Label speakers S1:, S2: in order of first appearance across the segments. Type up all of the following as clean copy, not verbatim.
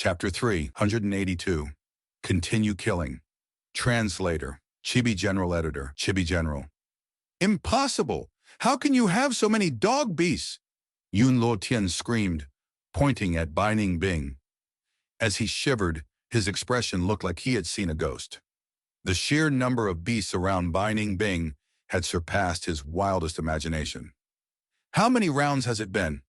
S1: Chapter 382. Continue Killing. Translator. Chibi General Editor. Chibi General. Impossible! How can you have so many dog beasts? Yun Luo Tian screamed, pointing at Bai Ning Bing. As he shivered, his expression looked like he had seen a ghost. The sheer number of beasts around Bai Ning Bing had surpassed his wildest imagination. How many rounds has it been?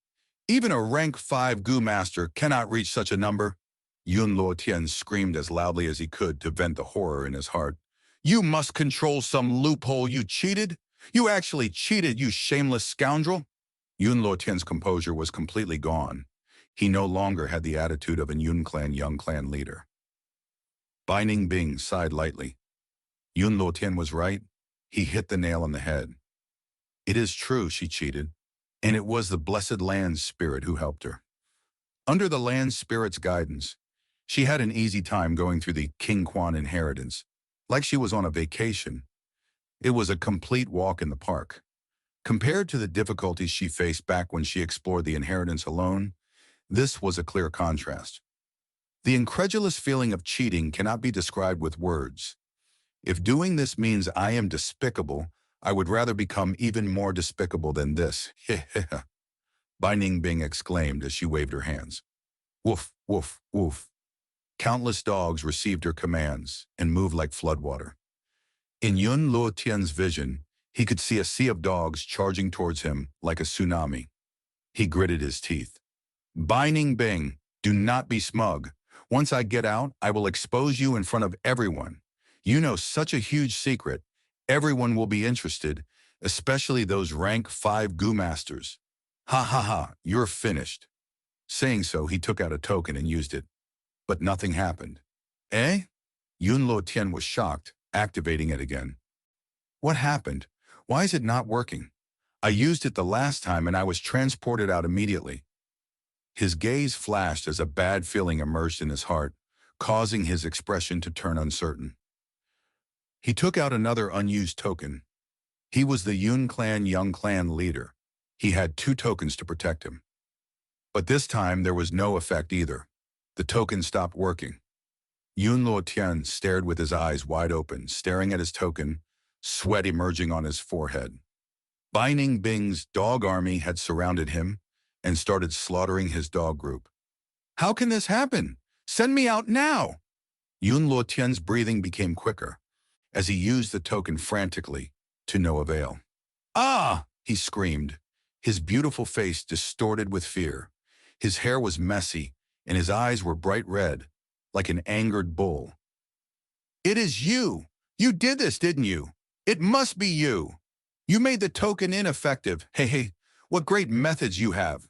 S1: Even a rank 5 Gu Master cannot reach such a number. Yun Luo Tian screamed as loudly as he could to vent the horror in his heart. You must control some loophole, you cheated! You actually cheated, you shameless scoundrel! Yun Luo Tian's composure was completely gone. He no longer had the attitude of an Yun Clan young clan leader. Bai Ning Bing sighed lightly. Yun Luo Tian was right. He hit the nail on the head. It is true she cheated, and it was the blessed land spirit who helped her. Under the land spirit's guidance, she had an easy time going through the King Quan inheritance, like she was on a vacation. It was a complete walk in the park. Compared to the difficulties she faced back when she explored the inheritance alone, this was a clear contrast. The incredulous feeling of cheating cannot be described with words. If doing this means I am despicable, I would rather become even more despicable than this. Bai Ning Bing exclaimed as she waved her hands. Woof, woof, woof. Countless dogs received her commands and moved like floodwater. In Yun Luo Tian's vision, he could see a sea of dogs charging towards him like a tsunami. He gritted his teeth. Bai Ning Bing, do not be smug. Once I get out, I will expose you in front of everyone. You know such a huge secret. Everyone will be interested, especially those rank 5 Gu Masters. Ha ha ha, you're finished. Saying so, he took out a token and used it. But nothing happened. Eh? Yun Luo Tian was shocked, activating it again. What happened? Why is it not working? I used it the last time and I was transported out immediately. His gaze flashed as a bad feeling emerged in his heart, causing his expression to turn uncertain. He took out another unused token. He was the Yun Clan young clan leader. He had 2 tokens to protect him. But this time there was no effect either. The token stopped working. Yun Luo Tian stared with his eyes wide open, staring at his token, sweat emerging on his forehead. Bai Ning Bing's dog army had surrounded him and started slaughtering his dog group. How can this happen? Send me out now! Yun Luo Tian's breathing became quicker as he used the token frantically, to no avail. Ah! He screamed, his beautiful face distorted with fear. His hair was messy, and his eyes were bright red, like an angered bull. It is you! You did this, didn't you? It must be you! You made the token ineffective. Hey, what great methods you have.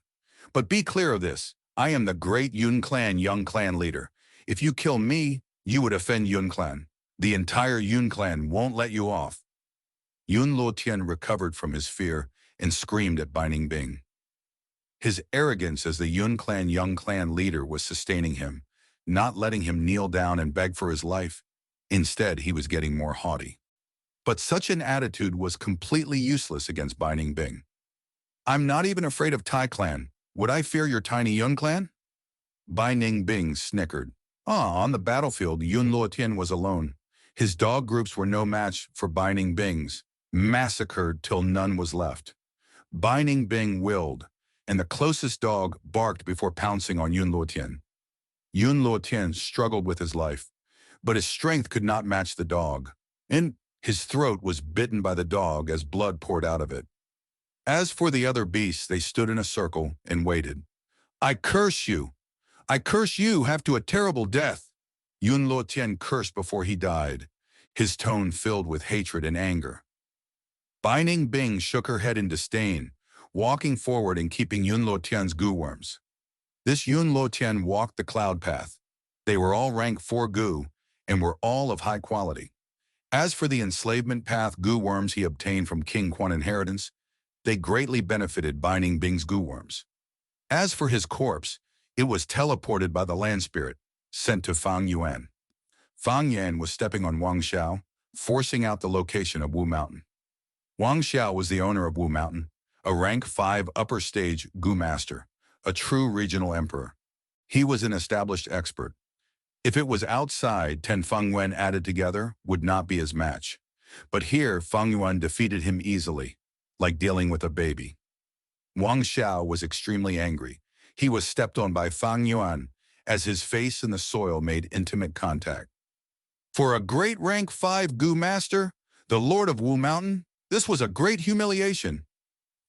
S1: But be clear of this. I am the great Yun Clan young clan leader. If you kill me, you would offend Yun Clan. The entire Yun Clan won't let you off. Yun Luo Tian recovered from his fear and screamed at Bai Ning Bing. His arrogance as the Yun Clan young clan leader was sustaining him, not letting him kneel down and beg for his life. Instead, he was getting more haughty. But such an attitude was completely useless against Bai Ning Bing. I'm not even afraid of Tai Clan. Would I fear your tiny Yun Clan? Bai Ning Bing snickered. On the battlefield, Yun Luo Tian was alone. His dog groups were no match for Bai Ning Bing's, massacred till none was left. Bai Ning Bing willed, and the closest dog barked before pouncing on Yun Luo Tian. Yun Luo Tian struggled with his life, but his strength could not match the dog, and his throat was bitten by the dog as blood poured out of it. As for the other beasts, they stood in a circle and waited. I curse you! I curse you have to a terrible death! Yun Luo Tian cursed before he died, his tone filled with hatred and anger. Bai Ning Bing shook her head in disdain, walking forward and keeping Yun Luo Tian's Gu worms. This Yun Luo Tian walked the cloud path. They were all rank 4 Gu and were all of high quality. As for the enslavement path Gu worms he obtained from King Quan inheritance, they greatly benefited Bai Ning Bing's Gu worms. As for his corpse, it was teleported by the land spirit, sent to Fang Yuan. Fang Yan was stepping on Wang Xiao, forcing out the location of Wu Mountain. Wang Xiao was the owner of Wu Mountain, a rank 5 upper stage Gu master, a true regional emperor. He was an established expert. If it was outside, 10 Feng Yuan added together would not be his match. But here, Feng Yuan defeated him easily, like dealing with a baby. Wang Xiao was extremely angry. He was stepped on by Feng Yuan as his face in the soil made intimate contact. For a great rank 5 Gu Master, the Lord of Wu Mountain, this was a great humiliation.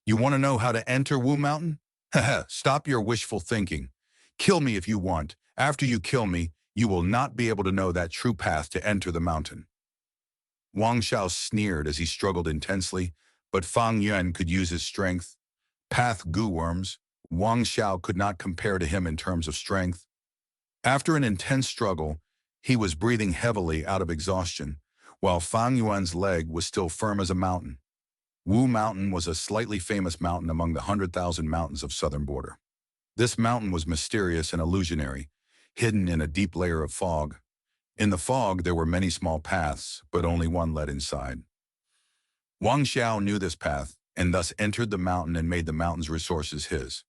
S1: You want to know how to enter Wu Mountain? Haha, stop your wishful thinking. Kill me if you want. After you kill me, you will not be able to know that true path to enter the mountain. Wang Xiao sneered as he struggled intensely, but Feng Yuan could use his strength. Path Gu worms, Wang Xiao could not compare to him in terms of strength. After an intense struggle, he was breathing heavily out of exhaustion, while Feng Yuan's leg was still firm as a mountain. Wu Mountain was a slightly famous mountain among the 100,000 mountains of southern border. This mountain was mysterious and illusionary, hidden in a deep layer of fog. In the fog, there were many small paths, but only one led inside. Wang Xiao knew this path, and thus entered the mountain and made the mountain's resources his.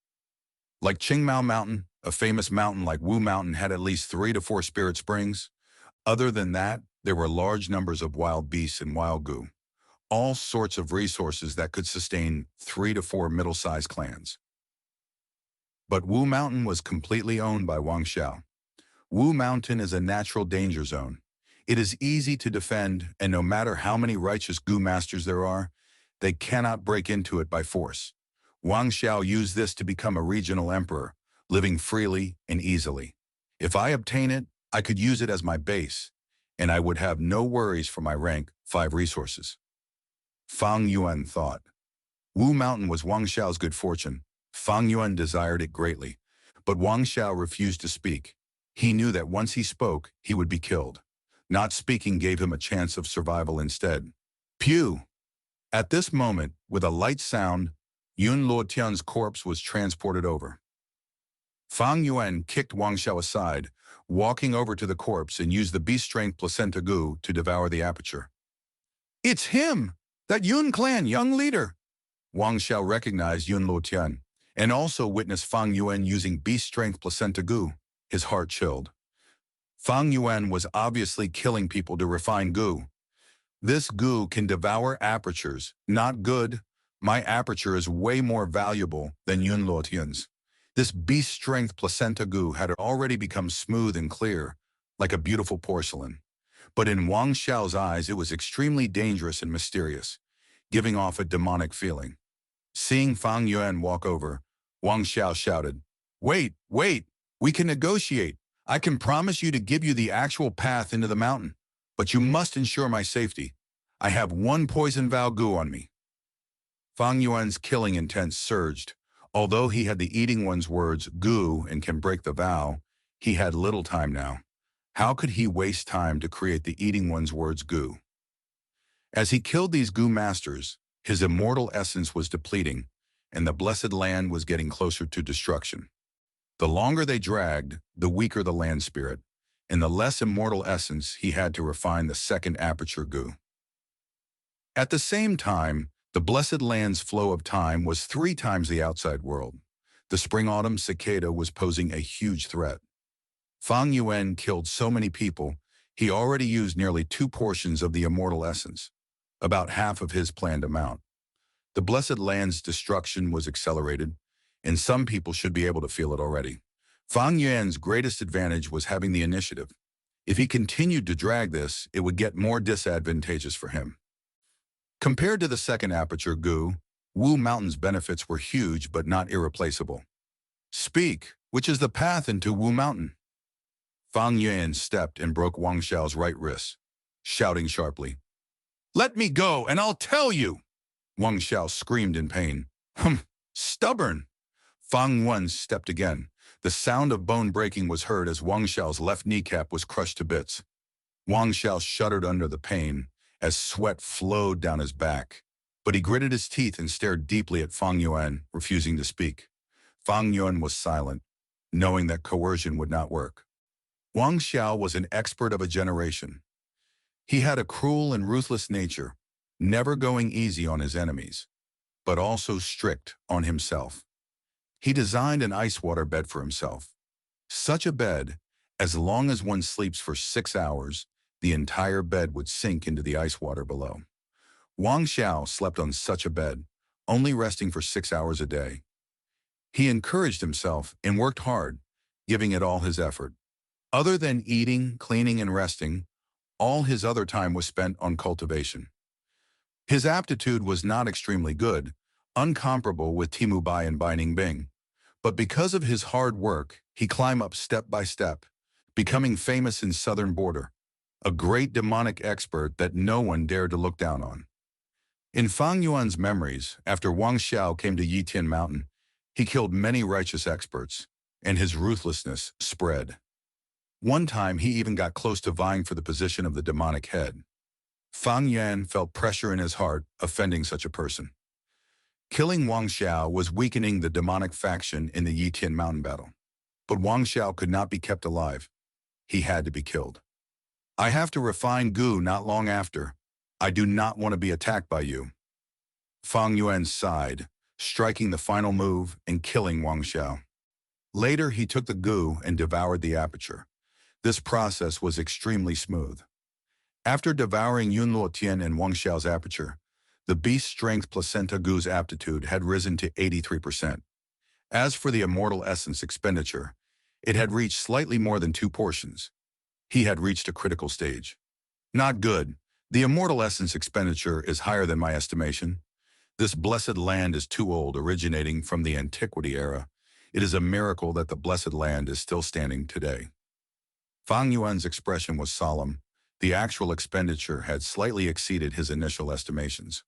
S1: Like Qingmao Mountain, a famous mountain like Wu Mountain had at least 3 to 4 spirit springs. Other than that, there were large numbers of wild beasts and wild Gu. All sorts of resources that could sustain 3 to 4 middle-sized clans. But Wu Mountain was completely owned by Wang Xiao. Wu Mountain is a natural danger zone. It is easy to defend, and no matter how many righteous Gu masters there are, they cannot break into it by force. Wang Xiao used this to become a regional emperor, living freely and easily. If I obtain it, I could use it as my base, and I would have no worries for my rank 5 resources. Feng Yuan thought. Wu Mountain was Wang Xiao's good fortune. Feng Yuan desired it greatly, but Wang Xiao refused to speak. He knew that once he spoke, he would be killed. Not speaking gave him a chance of survival instead. Pew! At this moment, with a light sound, Yun Luotian's corpse was transported over. Feng Yuan kicked Wang Xiao aside, walking over to the corpse and used the beast-strength placenta Gu to devour the aperture. It's him! That Yun clan young leader! Wang Xiao recognized Yun Luotian, and also witnessed Feng Yuan using beast-strength placenta Gu. His heart chilled. Feng Yuan was obviously killing people to refine Gu. This Gu can devour apertures. Not good. My aperture is way more valuable than Yun Luotian's. This beast-strength placenta Gu had already become smooth and clear, like a beautiful porcelain. But in Wang Xiao's eyes, it was extremely dangerous and mysterious, giving off a demonic feeling. Seeing Feng Yuan walk over, Wang Xiao shouted, "Wait, wait! We can negotiate. I can promise you to give you the actual path into the mountain, but you must ensure my safety. I have 1 poison vow Gu on me." Feng Yuan's killing intent surged. Although he had the eating one's words Gu and can break the vow, he had little time now. How could he waste time to create the eating one's words Gu? As he killed these Gu masters, his immortal essence was depleting, and the blessed land was getting closer to destruction. The longer they dragged, the weaker the land spirit, and the less immortal essence he had to refine the second aperture Gu. At the same time, the blessed land's flow of time was 3 times the outside world. The spring-autumn cicada was posing a huge threat. Feng Yuan killed so many people, he already used nearly 2 portions of the immortal essence, about half of his planned amount. The blessed land's destruction was accelerated, and some people should be able to feel it already. Feng Yuan's greatest advantage was having the initiative. If he continued to drag this, it would get more disadvantageous for him. Compared to the second aperture Gu, Wu Mountain's benefits were huge but not irreplaceable. Speak, which is the path into Wu Mountain? Feng Yuan stepped and broke Wang Xiao's right wrist, shouting sharply, "Let me go and I'll tell you!" Wang Xiao screamed in pain. Stubborn! Feng Yuan stepped again. The sound of bone breaking was heard as Wang Xiao's left kneecap was crushed to bits. Wang Xiao shuddered under the pain as sweat flowed down his back. But he gritted his teeth and stared deeply at Feng Yuan, refusing to speak. Feng Yuan was silent, knowing that coercion would not work. Wang Xiao was an expert of a generation. He had a cruel and ruthless nature, never going easy on his enemies, but also strict on himself. He designed an ice water bed for himself, Such a bed, as long as one sleeps for 6 hours, the entire bed would sink into the ice water below. Wang Xiao slept on such a bed, only resting for 6 hours a day. He encouraged himself and worked hard, giving it all his effort. Other than eating, cleaning, and resting, all his other time was spent on cultivation. His aptitude was not extremely good, uncomparable with Timu Bai and Bai Ningbing. But because of his hard work, he climbed up step by step, becoming famous in southern border, a great demonic expert that no one dared to look down on. In Fang Yuan's memories, after Wang Xiao came to Yitian Mountain, he killed many righteous experts, and his ruthlessness spread. One time he even got close to vying for the position of the demonic head. Fang Yan felt pressure in his heart, offending such a person. Killing Wang Xiao was weakening the demonic faction in the Yitian Mountain battle. But Wang Xiao could not be kept alive. He had to be killed. I have to refine Gu not long after. I do not want to be attacked by you. Fang Yuan sighed, striking the final move and killing Wang Xiao. Later, he took the Gu and devoured the aperture. This process was extremely smooth. After devouring Yun Luotian and Wang Xiao's aperture, the beast strength placenta Gu's aptitude had risen to 83%. As for the immortal essence expenditure, it had reached slightly more than 2 portions. He had reached a critical stage. Not good. The immortal essence expenditure is higher than my estimation. This blessed land is too old, originating from the antiquity era. It is a miracle that the blessed land is still standing today. Fang Yuan's expression was solemn. The actual expenditure had slightly exceeded his initial estimations.